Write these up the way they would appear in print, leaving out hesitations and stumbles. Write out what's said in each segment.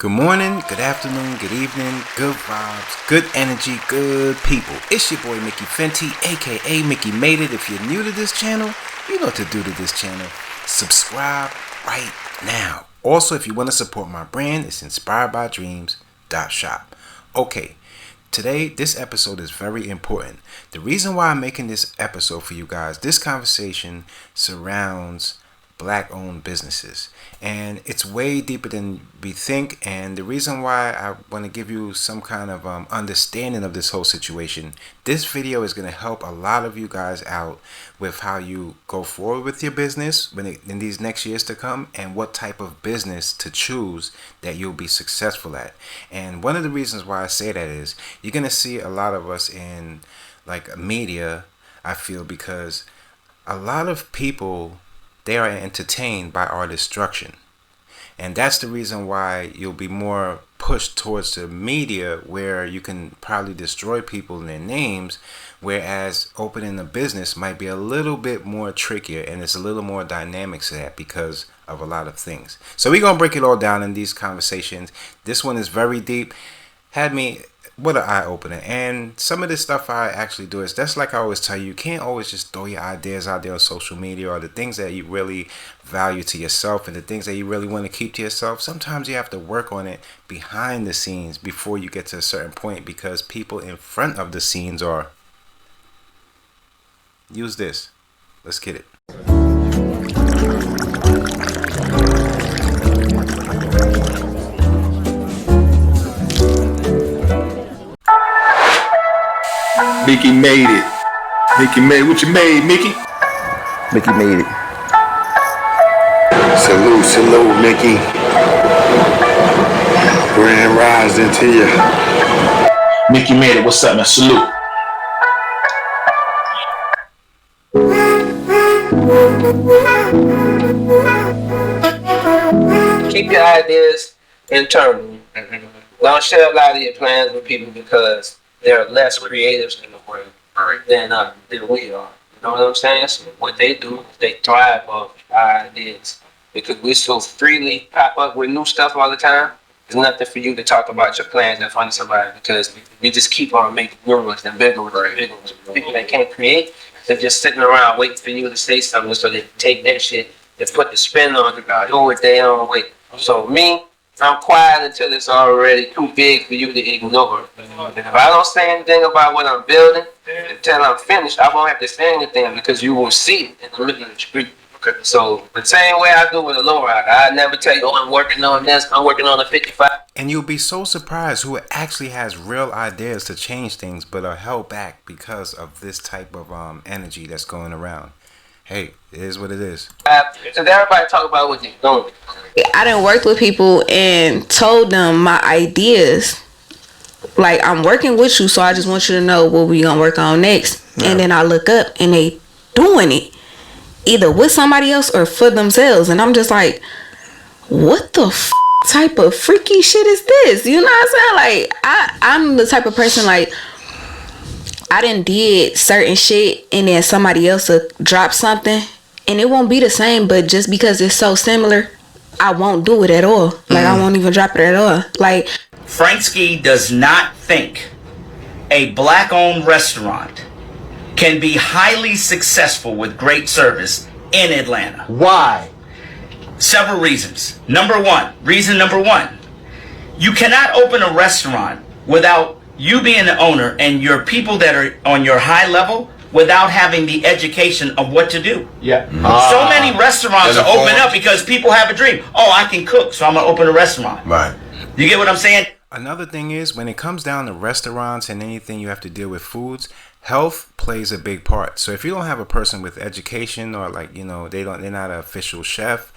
Good morning, good afternoon, good evening, good vibes, good energy, good people. It's your boy Mickey Fenty, aka Mickey Made It. If you're new to this channel, you know what to do to this channel. Subscribe right now. Also, if you want to support my brand, it's inspiredbydreams.shop. Okay, today this episode is very important. The reason why I'm making this episode for you guys, this conversation surrounds Black-owned businesses, and it's way deeper than we think. And the reason why I want to give you some kind of understanding of this whole situation, this video is going to help a lot of you guys out with how you go forward with your business in these next years to come, and what type of business to choose that you'll be successful at. And one of the reasons why I say that is you're going to see a lot of us in like media, I feel, because a lot of people, they are entertained by our destruction. And that's the reason why you'll be more pushed towards the media, where you can probably destroy people and their names, whereas opening a business might be a little bit more trickier, and it's a little more dynamics to that because of a lot of things. So we're going to break it all down in these conversations. This one is very deep. What an eye-opener. And some of this stuff I actually do is, that's like I always tell you, you can't always just throw your ideas out there on social media, or the things that you really value to yourself and the things that you really want to keep to yourself. Sometimes you have to work on it behind the scenes before you get to a certain point, because people in front of the scenes are. Use this. Let's get it. Mickey made it. Mickey made it. What you made, Mickey? Mickey made it. Salute, Mickey. Grand rising to you. Mickey made it. What's up, man? Salute. Keep your ideas internal. Don't share a lot of your plans with people, because they're less creative in the world than we are. You know what I'm saying? So what they do, they thrive off our ideas, because we so freely pop up with new stuff all the time. There's nothing for you to talk about your plans in front of somebody, because you just keep on making new ones and bigger ones and bigger ones. People that can't create, they're just sitting around waiting for you to say something, so they take that shit and put the spin on it, do it their own way. So me, I'm quiet until it's already too big for you to ignore. And if I don't say anything about what I'm building until I'm finished, I won't have to say anything, because you will see it in the middle of the street. Okay. So the same way I do with a lowrider, I never tell you, oh, I'm working on this, I'm working on a 55. And you'll be so surprised who actually has real ideas to change things, but are held back because of this type of energy that's going around. Hey, it is what it is. So everybody talk about what they're doing. I done worked with people and told them my ideas. Like, I'm working with you, so I just want you to know what we gonna work on next. Yeah. And then I look up and they doing it, either with somebody else or for themselves. And I'm just like, what the type of freaky shit is this? You know what I'm saying? Like, I'm the type of person, like, I done did certain shit, and then somebody else will drop something and it won't be the same, but just because it's so similar, I won't do it at all. Like, I won't even drop it at all. Like, Franksky does not think a Black-owned restaurant can be highly successful with great service in Atlanta. Why? Several reasons. Reason number one, you cannot open a restaurant without you being the owner and your people that are on your high level, without having the education of what to do. Yeah. So many restaurants are open up because people have a dream. Oh, I can cook, so I'm going to open a restaurant. Right. You get what I'm saying? Another thing is, when it comes down to restaurants and anything you have to deal with foods, health plays a big part. So if you don't have a person with education, or like, you know, they're not an official chef,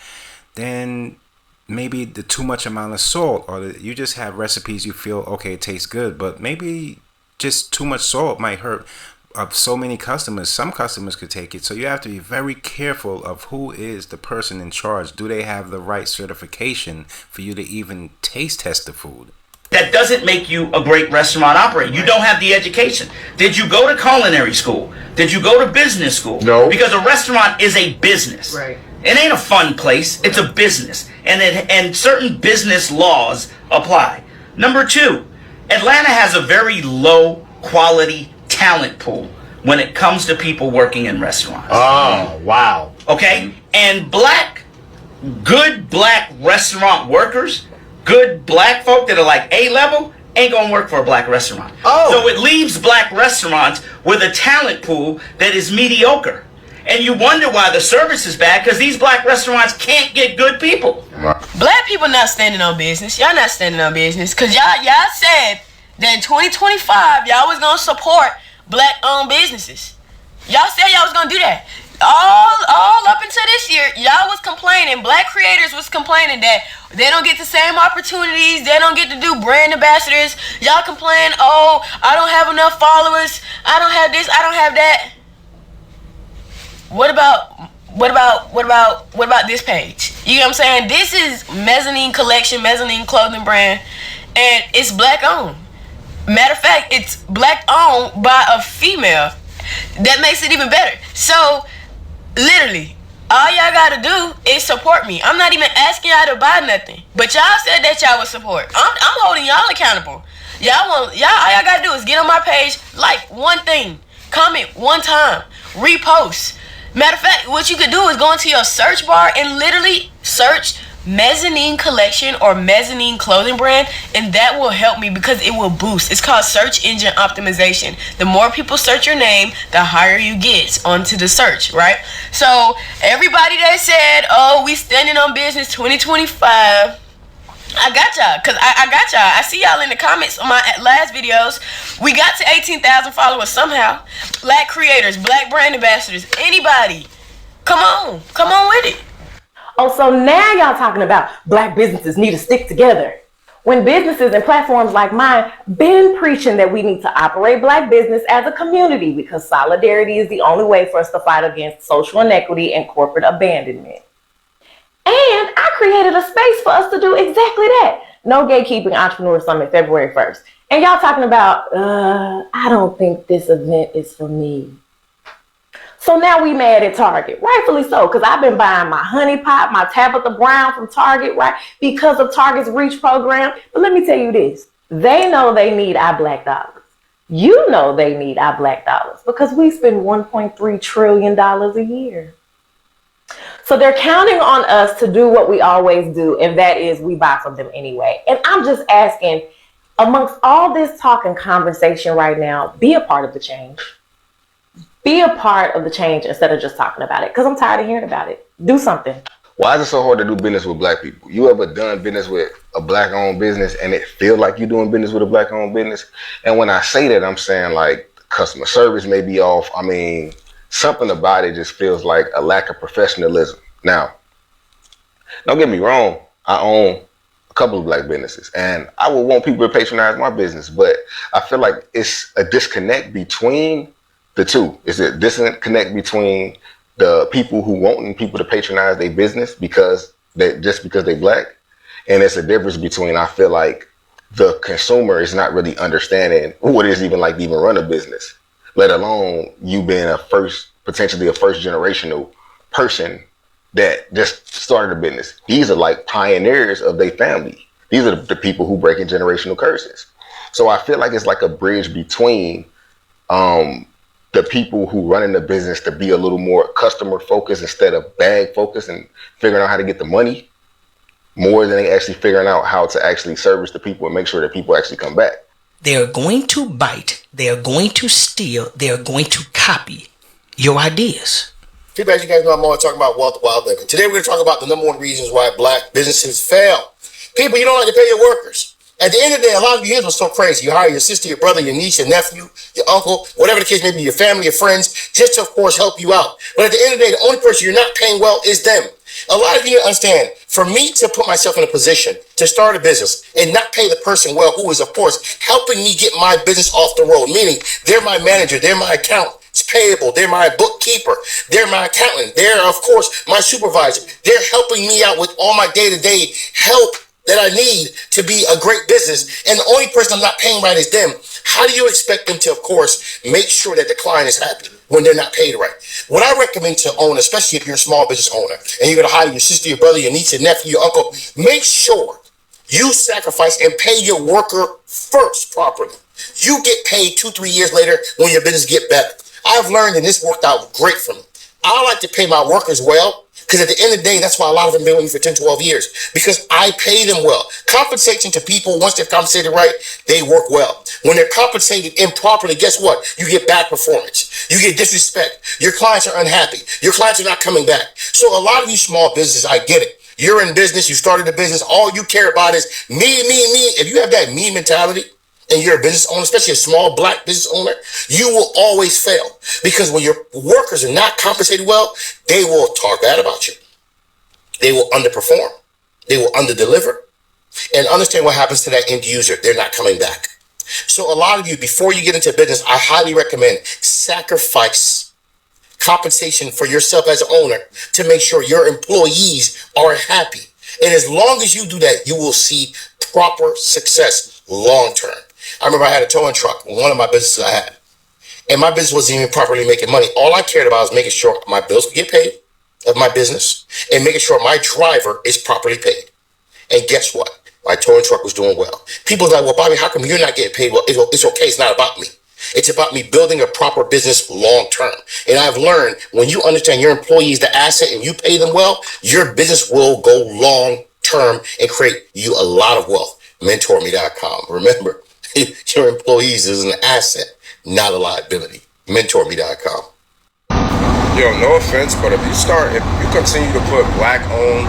then maybe the too much amount of salt, or you just have recipes you feel, okay, it tastes good, but maybe just too much salt might hurt so many customers. Some customers could take it. So you have to be very careful of who is the person in charge. Do they have the right certification for you to even taste test the food? That doesn't make you a great restaurant operator. You don't have the education. Did you go to culinary school? Did you go to business school? No. Because a restaurant is a business. Right. It ain't a fun place. It's a business. and certain business laws apply. Number two, Atlanta has a very low quality talent pool when it comes to people working in restaurants. Oh, wow. Okay? And good black restaurant workers, good black folk that are like A-level, ain't gonna work for a black restaurant. Oh. So it leaves black restaurants with a talent pool that is mediocre. And you wonder why the service is bad, because these black restaurants can't get good people. Black people not standing on business. Y'all not standing on business. Because y'all said that in 2025, y'all was going to support black-owned businesses. Y'all said y'all was going to do that. All up until this year, y'all was complaining, black creators was complaining that they don't get the same opportunities, they don't get to do brand ambassadors. Y'all complain, oh, I don't have enough followers, I don't have this, I don't have that. What about this page? You know what I'm saying? This is Mezzanine Collection, Mezzanine Clothing Brand, and it's black owned. Matter of fact, it's black owned by a female. That makes it even better. So, literally, all y'all gotta do is support me. I'm not even asking y'all to buy nothing, but y'all said that y'all would support. I'm holding y'all accountable. All y'all gotta do is get on my page, like one thing, comment one time, repost. Matter of fact, what you could do is go into your search bar and literally search Mezzanine Collection or Mezzanine Clothing Brand, and that will help me because it will boost. It's called search engine optimization. The more people search your name, the higher you get onto the search, right? So everybody that said, oh, we standing on business 2025, I got y'all, because I got y'all. I see y'all in the comments on my last videos. We got to 18,000 followers somehow. Black creators, black brand ambassadors, anybody. Come on with it. Oh, so now y'all talking about black businesses need to stick together. When businesses and platforms like mine been preaching that we need to operate black business as a community because solidarity is the only way for us to fight against social inequity and corporate abandonment. And I created a space for us to do exactly that. No Gatekeeping Entrepreneur Summit, February 1st. And y'all talking about, I don't think this event is for me. So now we mad at Target, rightfully so, because I've been buying my Honey Pot, my Tabitha Brown from Target, right, because of Target's Reach program. But let me tell you this, they know they need our black dollars. You know they need our black dollars because we spend $1.3 trillion a year. So they're counting on us to do what we always do, and that is we buy from them anyway. And I'm just asking, amongst all this talk and conversation right now, be a part of the change. Be a part of the change instead of just talking about it, because I'm tired of hearing about it. Do something. Why is it so hard to do business with black people? You ever done business with a black-owned business and it feel like you're doing business with a black-owned business? And when I say that, I'm saying like customer service may be off. I mean, something about it just feels like a lack of professionalism. Now, don't get me wrong. I own a couple of black businesses and I would want people to patronize my business, but I feel like it's a disconnect between the two. It's a disconnect between the people who want people to patronize their business because they black, and it's a difference between, I feel like, the consumer is not really understanding what it is even like to even run a business, let alone you being potentially a first generational person that just started a business. These are like pioneers of their family. These are the people who break in generational curses. So I feel like it's like a bridge between the people who run in the business to be a little more customer focused instead of bag focused and figuring out how to get the money more than they actually figuring out how to actually service the people and make sure that people actually come back. They're going to bite. They're going to steal. They're going to copy your ideas. People, as you guys know, I'm always talking about wealth, wild living. Today we're going to talk about the number one reasons why black businesses fail. People, you don't like to pay your workers. At the end of the day, a lot of you here's what's so crazy. You hire your sister, your brother, your niece, your nephew, your uncle, whatever the case may be, your family, your friends, just to, of course, help you out. But at the end of the day, the only person you're not paying well is them. A lot of you understand, for me to put myself in a position to start a business and not pay the person well, who is, of course, helping me get my business off the road, meaning they're my manager, they're my accountant, it's payable, they're my bookkeeper, they're my accountant, they're, of course, my supervisor. They're helping me out with all my day-to-day help that I need to be a great business, and the only person I'm not paying right is them, how do you expect them to, of course, make sure that the client is happy when they're not paid right? What I recommend to own, especially if you're a small business owner and you're going to hire your sister, your brother, your niece, your nephew, your uncle, make sure you sacrifice and pay your worker first properly. You get paid 2-3 years later when your business get better. I've learned, and this worked out great for me. I like to pay my workers well, because at the end of the day, that's why a lot of them been with me for 10, 12 years, because I pay them well. Compensation to people, once they're compensated right, they work well. When they're compensated improperly, guess what? You get bad performance. You get disrespect. Your clients are unhappy. Your clients are not coming back. So a lot of you small businesses, I get it. You're in business. You started a business. All you care about is me, me, me. If you have that me mentality, and you're a business owner, especially a small black business owner, you will always fail. Because when your workers are not compensated well, they will talk bad about you. They will underperform. They will underdeliver. And understand what happens to that end user. They're not coming back. So a lot of you, before you get into business, I highly recommend sacrifice compensation for yourself as an owner to make sure your employees are happy. And as long as you do that, you will see proper success long term. I remember I had a towing truck, one of my businesses I had. And my business wasn't even properly making money. All I cared about was making sure my bills could get paid of my business and making sure my driver is properly paid. And guess what? My towing truck was doing well. People are like, well, Bobby, how come you're not getting paid well? It's okay. It's not about me. It's about me building a proper business long term. And I've learned when you understand your employee is the asset and you pay them well, your business will go long term and create you a lot of wealth. MentorMe.com. Remember, your employees is an asset, not a liability. MentorMe.com. Yo, no offense, but if you continue to put black-owned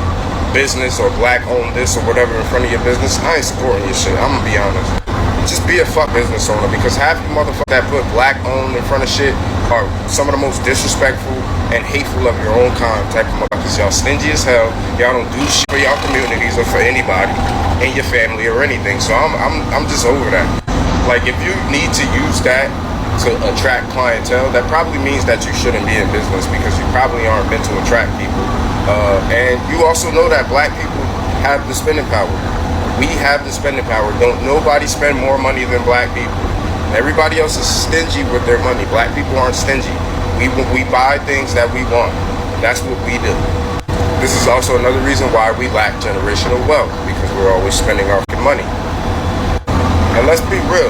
business or black-owned this or whatever in front of your business, I ain't supporting your shit. I'm gonna be honest. Just be a fuck business owner, because half you motherfuckers that put black-owned in front of shit are some of the most disrespectful and hateful of your own kind type of motherfuckers. Y'all stingy as hell. Y'all don't do shit for y'all communities or for anybody in your family or anything. So I'm just over that. Like, if you need to use that to attract clientele, that probably means that you shouldn't be in business, because you probably aren't meant to attract people. And you also know that black people have the spending power. We have the spending power. Don't nobody spend more money than black people. Everybody else is stingy with their money. Black people aren't stingy. We buy things that we want. That's what we do. This is also another reason why we lack generational wealth, because we're always spending our money. And let's be real,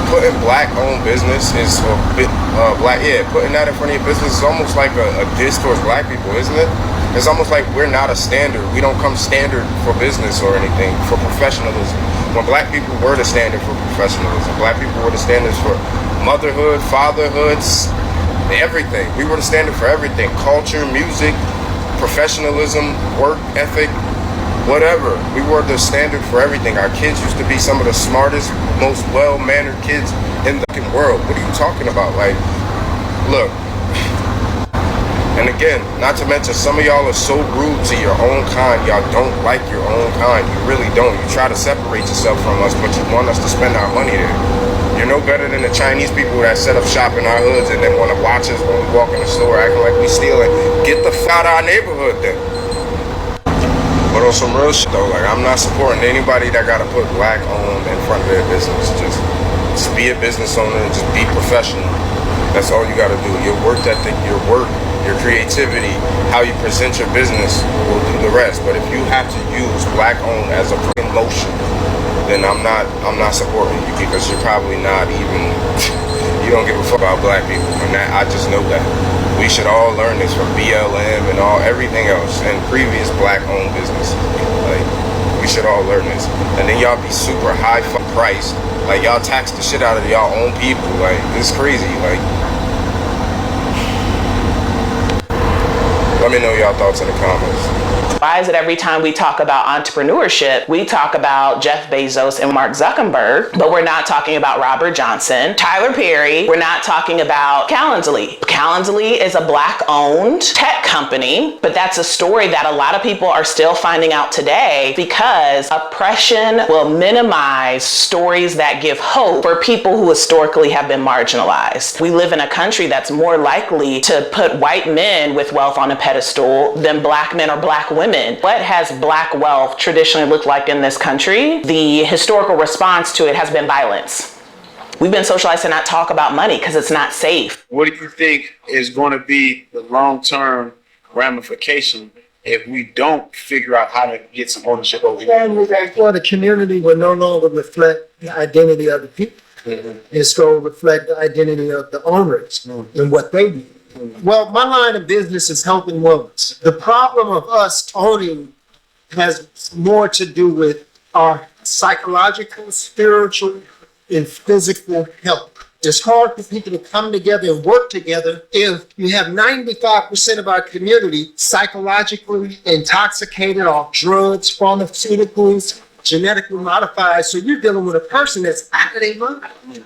putting black-owned business is putting that in front of your business is almost like a diss towards black people, isn't it? It's almost like we're not a standard. We don't come standard for business or anything, for professionalism. When black people were the standard for professionalism, black people were the standards for motherhood, fatherhoods, everything. We were the standard for everything. Culture, music, professionalism, work ethic, whatever. We were the standard for everything. Our kids used to be some of the smartest, most well-mannered kids in the fucking world. What are you talking about? Like, look. And again, not to mention, some of y'all are so rude to your own kind. Y'all don't like your own kind. You really don't. You try to separate yourself from us, but you want us to spend our money there. You're no better than the Chinese people that set up shop in our hoods and then want to watch us when we walk in the store acting like we stealing. Get the f*** out of our neighborhood then. But on some real shit though, like, I'm not supporting anybody that gotta put black owned in front of their business. Just be a business owner and just be professional. That's all you gotta do. Your work ethic, your work, your creativity, how you present your business will do the rest. But if you have to use black owned as a promotion, then I'm not supporting you, because you're probably not even, you don't give a fuck about black people. And that, I just know that. We should all learn this from BLM and everything else and previous black-owned businesses. Like, we should all learn this. And then y'all be super high priced. Like, y'all tax the shit out of y'all own people. Like, it's crazy. Like, let me know y'all thoughts in the comments. Why is it every time we talk about entrepreneurship, we talk about Jeff Bezos and Mark Zuckerberg, but we're not talking about Robert Johnson, Tyler Perry, we're not talking about Calendly. Calendly is a black-owned tech company, but that's a story that a lot of people are still finding out today, because oppression will minimize stories that give hope for people who historically have been marginalized. We live in a country that's more likely to put white men with wealth on a pedestal pedestal than black men or black women. What has black wealth traditionally looked like in this country? The historical response to it has been violence. We've been socialized to not talk about money because it's not safe. What do you think is going to be the long-term ramification if we don't figure out how to get some ownership over here? Well, the community will no longer reflect the identity of the people. It's going to reflect the identity of the owners and what they do. Well, my line of business is helping others. The problem of us owning has more to do with our psychological, spiritual, and physical health. It's hard for people to come together and work together if you have 95% of our community psychologically intoxicated off drugs, pharmaceuticals, genetically modified. So you're dealing with a person that's out of their mind.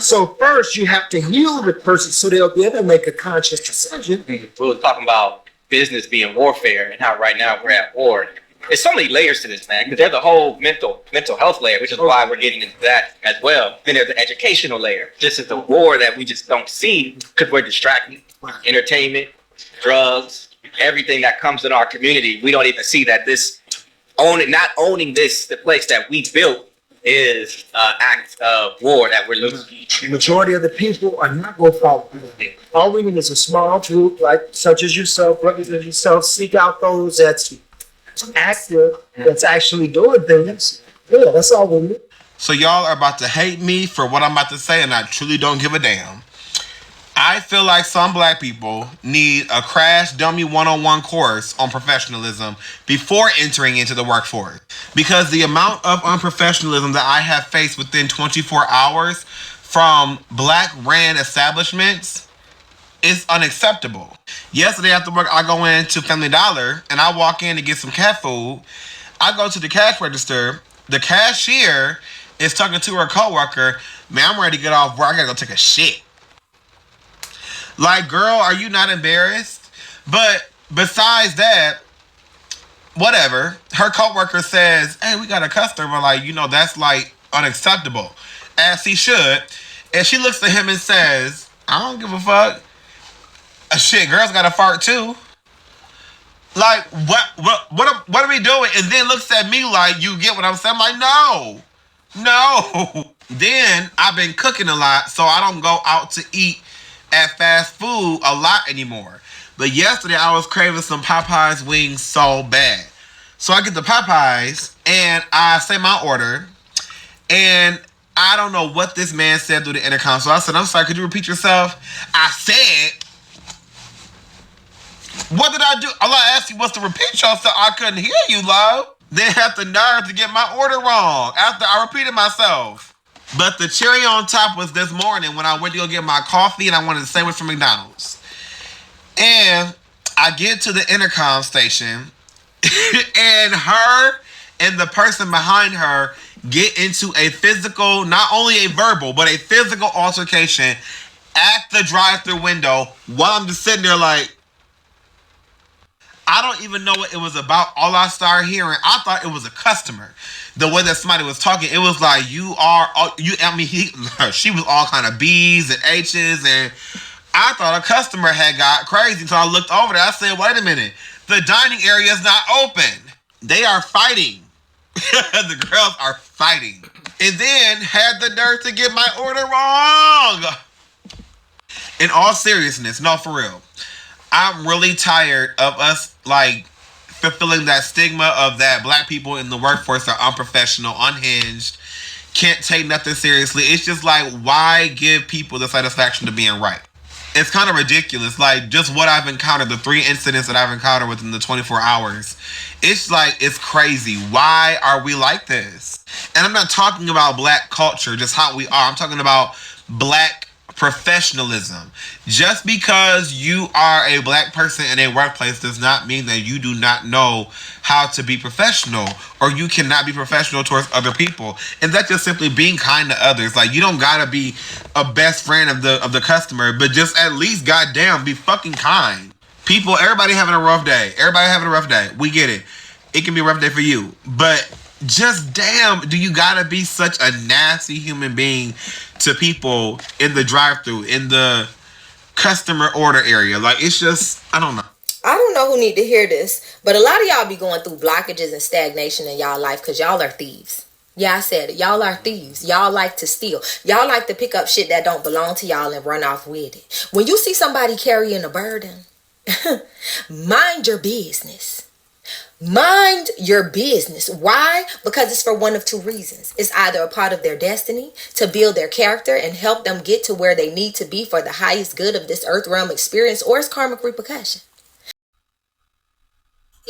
So first you have to heal the person so they'll be able to make a conscious decision. We were talking about business being warfare and how right now we're at war. There's so many layers to this, man, because there's the whole mental health layer, which is why we're getting into that as well. Then there's the educational layer. This is the war that we just don't see because we're distracted. Entertainment, drugs, everything that comes in our community, we don't even see that this not owning this, the place that we built, is an act of war that we're losing. The majority of the people are not going to follow. All we need is a small group, like such as yourself, brothers as yourself, seek out those that's active, that's actually doing things. Yeah, that's all we need. So y'all are about to hate me for what I'm about to say, and I truly don't give a damn. I feel like some black people need a crash dummy 101 course on professionalism before entering into the workforce. Because the amount of unprofessionalism that I have faced within 24 hours from black ran establishments is unacceptable. Yesterday after work, I go into Family Dollar and I walk in to get some cat food. I go to the cash register. The cashier is talking to her coworker. Man, I'm ready to get off work. I gotta go take a shit. Like, girl, are you not embarrassed? But besides that, whatever. Her coworker says, hey, we got a customer. Like, that's like unacceptable. As he should. And she looks at him and says, I don't give a fuck. Shit, girls got to fart too. Like, what are we doing? And then looks at me like, you get what I'm saying? I'm like, no. Then I've been cooking a lot, so I don't go out to eat at fast food a lot anymore. But yesterday I was craving some Popeyes wings so bad. So I get the Popeyes and I say my order. And I don't know what this man said through the intercom. So I said, I'm sorry, could you repeat yourself? I said, what did I do? All I asked you was to repeat yourself. I couldn't hear you, love. They had the nerve to get my order wrong after I repeated myself. But the cherry on top was this morning when I went to go get my coffee and I wanted a sandwich from McDonald's. And I get to the intercom station and her and the person behind her get into a physical, not only a verbal, but a physical altercation at the drive-thru window while I'm just sitting there like, I don't even know what it was about. All I started hearing, I thought it was a customer. The way that somebody was talking, it was like, she was all kind of B's and H's, and I thought a customer had got crazy. So I looked over there. I said, wait a minute. The dining area is not open. They are fighting. The girls are fighting. And then had the nerve to get my order wrong. In all seriousness, no, for real. I'm really tired of us like fulfilling that stigma of that black people in the workforce are unprofessional, unhinged, can't take nothing seriously. It's just like, why give people the satisfaction of being right? It's kind of ridiculous. Like, just what I've encountered, the 3 incidents that I've encountered within the 24 hours. It's like, it's crazy. Why are we like this? And I'm not talking about black culture, just how we are. I'm talking about black professionalism. Just because you are a black person in a workplace does not mean that you do not know how to be professional, or you cannot be professional towards other people. And that's just simply being kind to others. Like, you don't gotta be a best friend of the customer, but just at least goddamn be fucking kind. People, everybody having a rough day. We get it. It can be a rough day for you, but just damn, do you gotta be such a nasty human being to people in the drive-thru, in the customer order area? Like, it's just, I don't know. I don't know who need to hear this, but a lot of y'all be going through blockages and stagnation in y'all life because y'all are thieves. Yeah, I said it. Y'all are thieves. Y'all like to steal. Y'all like to pick up shit that don't belong to y'all and run off with it. When you see somebody carrying a burden, mind your business. Mind your business. Why? Because it's for one of two reasons. It's either a part of their destiny to build their character and help them get to where they need to be for the highest good of this earth realm experience, or it's karmic repercussion.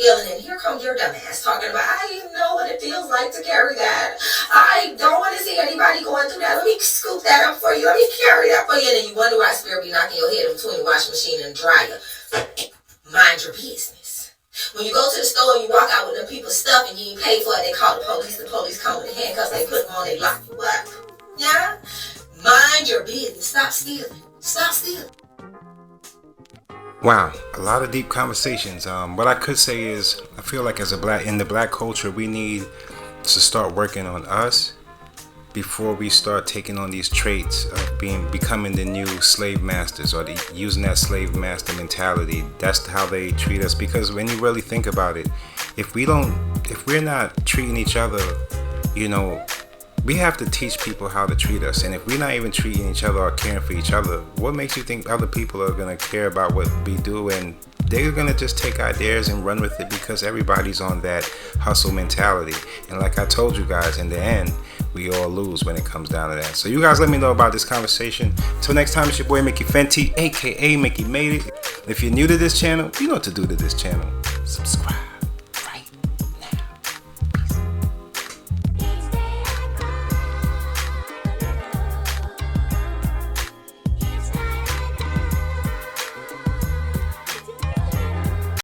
And here comes your dumb ass talking about, I even know what it feels like to carry that. I don't want to see anybody going through that. Let me scoop that up for you. Let me carry that for you. And then you wonder why spirit be knocking your head between the washing machine and dryer. Mind your business. When you go to the store and you walk out with them people's stuff and you ain't pay for it, they call the police come with the handcuffs, they put them on, they lock you up. Yeah? Mind your business. Stop stealing. Stop stealing. Wow, a lot of deep conversations. What I could say is, I feel like in the black culture, we need to start working on us before we start taking on these traits of becoming the new slave masters, or using that slave master mentality. That's how they treat us. Because when you really think about it, if we're not treating each other, we have to teach people how to treat us. And if we're not even treating each other or caring for each other, what makes you think other people are going to care about what we do? And they're going to just take ideas and run with it because everybody's on that hustle mentality. And like I told you guys, in the end, we all lose when it comes down to that. So you guys let me know about this conversation. Till next time, it's your boy Mickey Fenty, aka Mickey Made It. If you're new to this channel, you know what to do to this channel. Subscribe.